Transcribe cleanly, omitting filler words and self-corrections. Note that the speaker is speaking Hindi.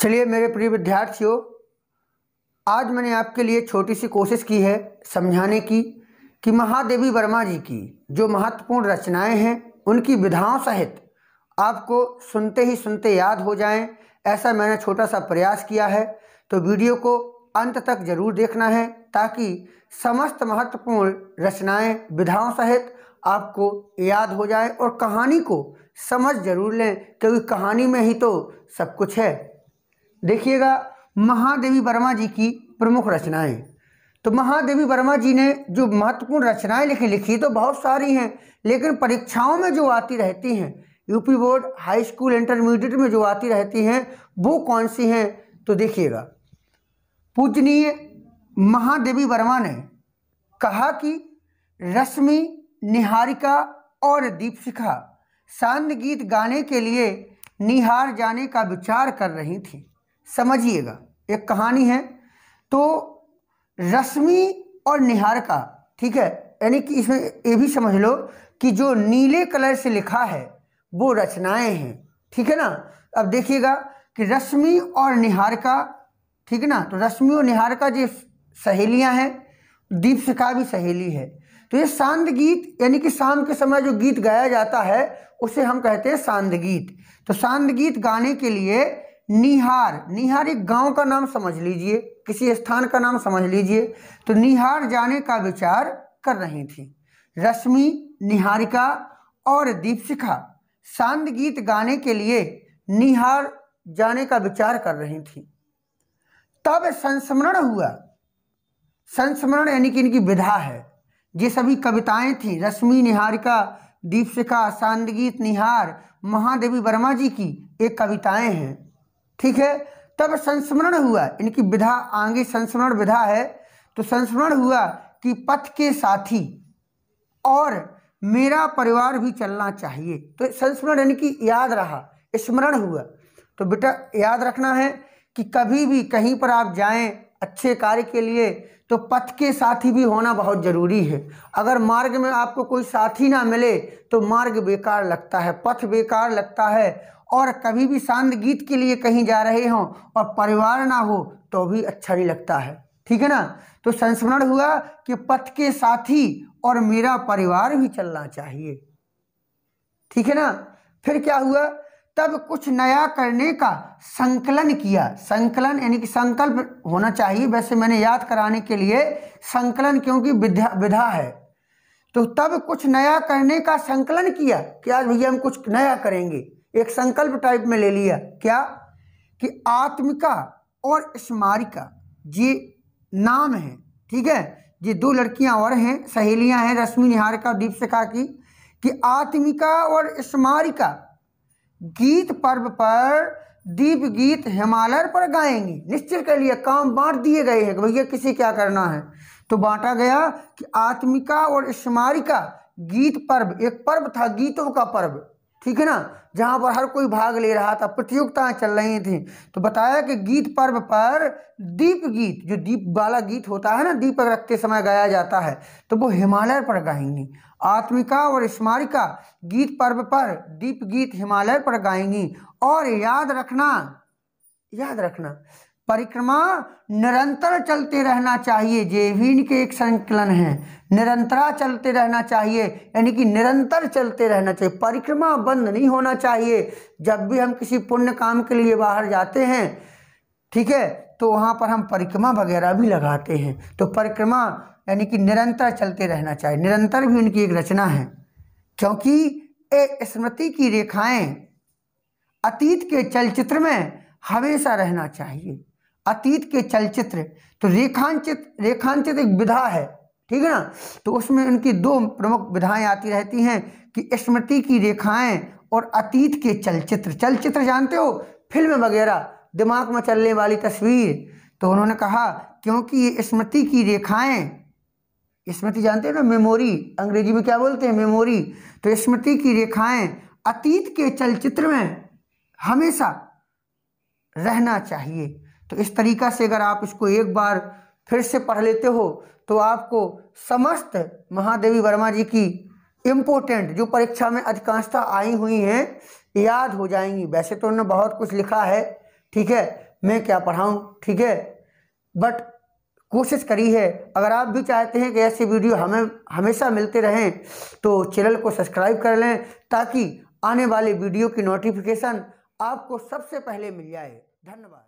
चलिए मेरे प्रिय विद्यार्थियों, आज मैंने आपके लिए छोटी सी कोशिश की है समझाने की कि महादेवी वर्मा जी की जो महत्वपूर्ण रचनाएं हैं उनकी विधाओं सहित आपको सुनते ही सुनते याद हो जाएं, ऐसा मैंने छोटा सा प्रयास किया है। तो वीडियो को अंत तक जरूर देखना है ताकि समस्त महत्वपूर्ण रचनाएं विधाओं सहित आपको याद हो जाए और कहानी को समझ जरूर लें, क्योंकि कहानी में ही तो सब कुछ है। देखिएगा, महादेवी वर्मा जी की प्रमुख रचनाएं। तो महादेवी वर्मा जी ने जो महत्वपूर्ण रचनाएं लिखी तो बहुत सारी हैं, लेकिन परीक्षाओं में जो आती रहती हैं, UP board, high school, intermediate में जो आती रहती हैं, वो कौन सी हैं? तो देखिएगा, पूजनीय महादेवी वर्मा ने कहा कि रश्मि, निहारिका और दीपशिखा सांध्य गीत गाने के लिए निहार जाने का विचार कर रही थी। समझिएगा, एक कहानी है। तो रश्मि और निहारिका, ठीक है, यानी कि इसमें ये भी समझ लो कि जो नीले कलर से लिखा है वो रचनाएं हैं, ठीक है ना। अब देखिएगा कि रश्मि और निहारिका, ठीक है ना, तो रश्मि और निहारिका जो सहेलियां हैं, दीपशिखा भी सहेली है। तो ये सांध्य गीत यानी कि शाम के समय जो गीत गाया जाता है उसे हम कहते हैं सांध्य गीत। तो सांध्य गीत गाने के लिए निहार एक गांव का नाम समझ लीजिए, किसी स्थान का नाम समझ लीजिए। तो निहार जाने का विचार कर रही थी। रश्मि, निहारिका और दीपशिखा सांध्य गीत गाने के लिए निहार जाने का विचार कर रही थी। तब संस्मरण हुआ। संस्मरण यानी कि इनकी विधा है। ये सभी कविताएं थी, रश्मि, निहारिका, दीपशिखा, सांध्य गीत, निहार, महादेवी वर्मा जी की एक कविताएं हैं, ठीक है। तब संस्मरण हुआ, इनकी विधा आगे संस्मरण विधा है। तो संस्मरण हुआ कि पथ के साथी और मेरा परिवार भी चलना चाहिए। तो संस्मरण यानी कि याद रहा, स्मरण हुआ। तो बेटा याद रखना है कि कभी भी कहीं पर आप जाएं अच्छे कार्य के लिए तो पथ के साथी भी होना बहुत ज़रूरी है। अगर मार्ग में आपको कोई साथी ना मिले तो मार्ग बेकार लगता है, पथ बेकार लगता है। और कभी भी सांध्य गीत के लिए कहीं जा रहे हों और परिवार ना हो तो भी अच्छा नहीं लगता है, ठीक है ना। तो संस्मरण हुआ कि पथ के साथी और मेरा परिवार भी चलना चाहिए, ठीक है ना। फिर क्या हुआ? तब कुछ नया करने का संकलन किया। संकलन यानी कि संकल्प होना चाहिए, वैसे मैंने याद कराने के लिए संकलन, क्योंकि विधा है। तो तब कुछ नया करने का संकलन किया कि आज भैया हम कुछ नया करेंगे, एक संकल्प टाइप में ले लिया। क्या कि आत्मिका और स्मारिका ये नाम है, ठीक है। ये दो लड़कियां और हैं, सहेलियां हैं, रश्मि, निहारिका, दीपशिखा की, कि आत्मिका और स्मारिका गीत पर्व पर दीप गीत हिमालय पर गाएंगी। निश्चित कर लिया, काम बांट दिए गए हैं कि भैया किसे क्या करना है। तो बांटा गया कि आत्मिका और स्मारिका गीत पर्व, एक पर्व था गीतों का पर्व, ठीक है ना, जहां पर हर कोई भाग ले रहा था, प्रतियोगिताएं चल रही थी। तो बताया कि गीत पर्व पर दीप गीत, जो दीप वाला गीत होता है ना, दीपक रखते समय गाया जाता है, तो वो हिमालय पर गाएंगी। आत्मिका और स्मारिका गीत पर्व पर दीप गीत हिमालय पर गाएंगी। और याद रखना परिक्रमा निरंतर चलते रहना चाहिए। ये भी इनके एक संकलन है, निरंतरा चलते रहना चाहिए, यानी कि निरंतर चलते रहना चाहिए, परिक्रमा बंद नहीं होना चाहिए। जब भी हम किसी पुण्य काम के लिए बाहर जाते हैं, ठीक है, तो वहाँ पर हम परिक्रमा वगैरह भी लगाते हैं। तो परिक्रमा यानी कि निरंतर चलते रहना चाहिए। निरंतर भी उनकी एक रचना है, क्योंकि एक स्मृति की रेखाएं अतीत के चलचित्र में हमेशा रहना चाहिए। अतीत के चलचित्र, तो रेखांचित एक विधा है, ठीक है ना। तो उसमें उनकी दो प्रमुख विधाएं आती रहती हैं कि स्मृति की रेखाएं और अतीत के चलचित्र। चलचित्र जानते हो, फिल्म वगैरह, दिमाग में चलने वाली तस्वीर। तो उन्होंने कहा क्योंकि ये स्मृति की रेखाएं, स्मृति जानते हो ना, मेमोरी, अंग्रेजी में क्या बोलते हैं, मेमोरी। तो स्मृति की रेखाएं अतीत के चलचित्र में हमेशा रहना चाहिए। तो इस तरीका से अगर आप इसको एक बार फिर से पढ़ लेते हो तो आपको समस्त महादेवी वर्मा जी की इम्पोर्टेंट, जो परीक्षा में अधिकांशतः आई हुई हैं, याद हो जाएंगी। वैसे तो उन्होंने बहुत कुछ लिखा है, ठीक है, मैं क्या पढ़ाऊँ, ठीक है। बट कोशिश करी है। अगर आप भी चाहते हैं कि ऐसे वीडियो हमें हमेशा मिलते रहें तो चैनल को सब्सक्राइब कर लें, ताकि आने वाले वीडियो की नोटिफिकेशन आपको सबसे पहले मिल जाए। धन्यवाद।